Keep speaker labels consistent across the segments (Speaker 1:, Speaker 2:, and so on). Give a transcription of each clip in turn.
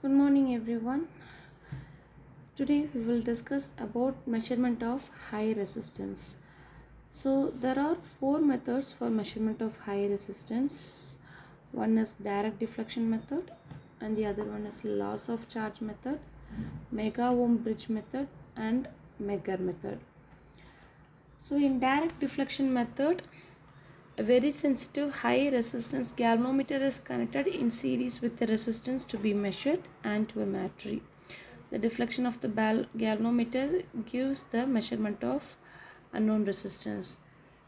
Speaker 1: Good morning everyone. Today we will discuss about measurement of high resistance. So there are four methods for measurement of high resistance. One is direct deflection method and the other one is loss of charge method, Mega Ohm Bridge method and Megger method. So in direct deflection method, a very sensitive high resistance galvanometer is connected in series with the resistance to be measured and to a battery. The deflection of the galvanometer gives the measurement of unknown resistance.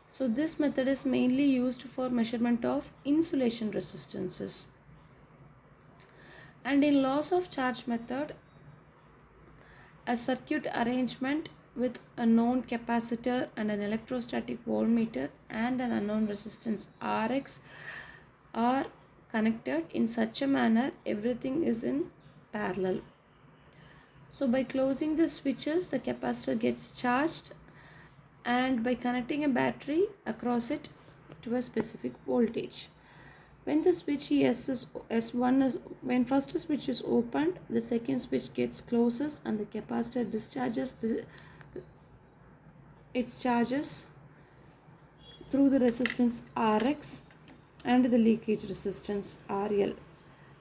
Speaker 1: So this method is mainly used for measurement of insulation resistances. And in loss of charge method, a circuit arrangement with a known capacitor and an electrostatic voltmeter and an unknown resistance Rx are connected in such a manner everything is in parallel. So by closing the switches, the capacitor gets charged, and by connecting a battery across it to a specific voltage. When the switch S1 is when first switch is opened, the second switch gets closes and the capacitor discharges its charges through the resistance Rx and the leakage resistance RL.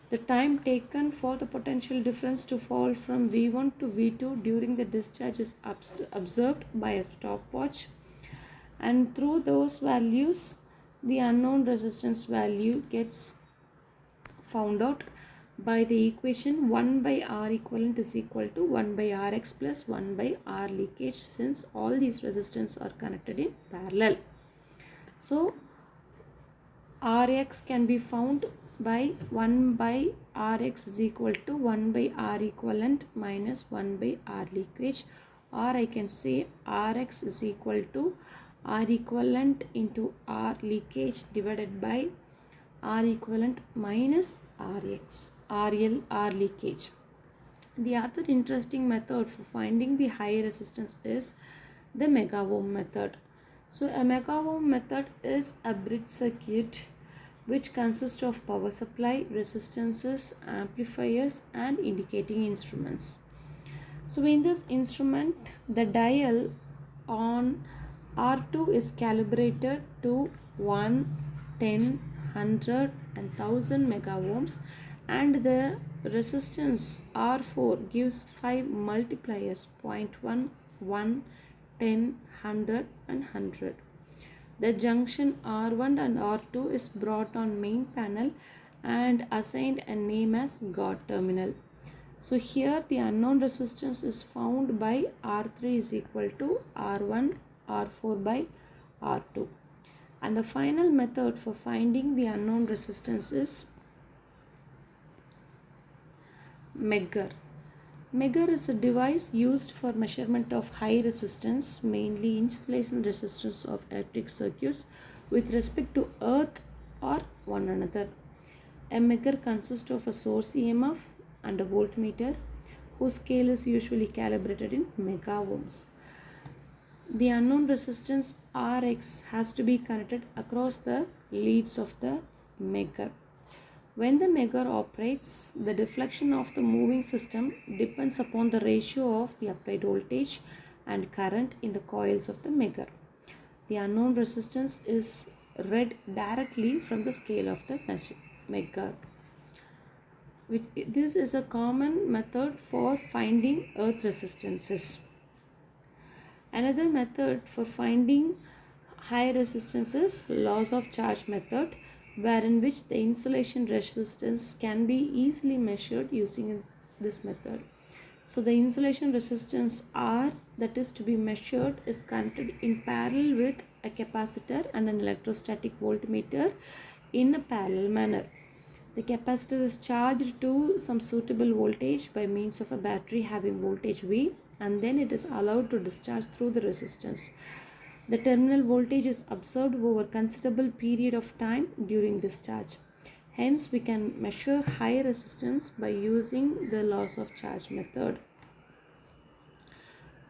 Speaker 1: The time taken for the potential difference to fall from V1 to V2 during the discharge is observed by a stopwatch, and through those values the unknown resistance value gets found out by the equation 1 by R equivalent is equal to 1 by Rx plus 1 by R leakage, since all these resistance are connected in parallel. So Rx can be found by 1 by Rx is equal to 1 by R equivalent minus 1 by R leakage, or I can say Rx is equal to R equivalent into R leakage divided by R equivalent minus RL R leakage. The other interesting method for finding the high resistance is the Mega Ohm method. So a Mega Ohm method is a bridge circuit which consists of power supply, resistances, amplifiers and indicating instruments. So in this instrument, the dial on R2 is calibrated to 1, 10, 100 and 1000 mega ohms, and the resistance R4 gives 5 multipliers 0.1, 1, 10, 100 and 100. The junction R1 and R2 is brought on main panel and assigned a name as God terminal. So here the unknown resistance is found by R3 is equal to R1 R4 by R2. And the final method for finding the unknown resistance is Megger. Megger is a device used for measurement of high resistance, mainly insulation resistance of electric circuits with respect to earth or one another. A Megger consists of a source EMF and a voltmeter whose scale is usually calibrated in megaohms. The unknown resistance Rx has to be connected across the leads of the Megger. When the Megger operates, the deflection of the moving system depends upon the ratio of the applied voltage and current in the coils of the Megger. The unknown resistance is read directly from the scale of the Megger. This is a common method for finding earth resistances. Another method for finding high resistance is loss of charge method, wherein which the insulation resistance can be easily measured using this method. So the insulation resistance R that is to be measured is connected in parallel with a capacitor and an electrostatic voltmeter in a parallel manner. The capacitor is charged to some suitable voltage by means of a battery having voltage V, and then it is allowed to discharge through the resistance. The terminal voltage is observed over a considerable period of time during discharge. Hence, we can measure high resistance by using the loss of charge method.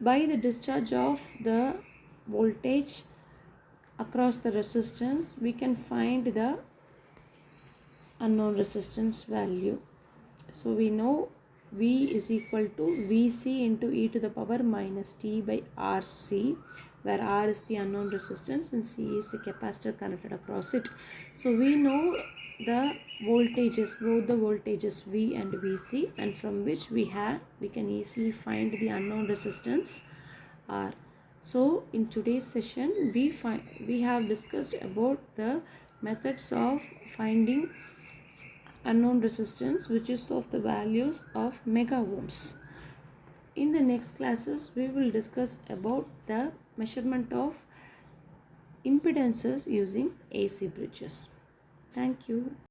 Speaker 1: By the discharge of the voltage across the resistance, we can find the unknown resistance value. So we know V is equal to Vc into e to the power minus t by Rc, where R is the unknown resistance and C is the capacitor connected across it. So we know the voltages, both the voltages V and Vc, and from which we can easily find the unknown resistance R. So in today's session we have discussed about the methods of finding unknown resistance, which is of the values of megaohms. In the next classes we will discuss about the measurement of impedances using AC bridges. Thank you.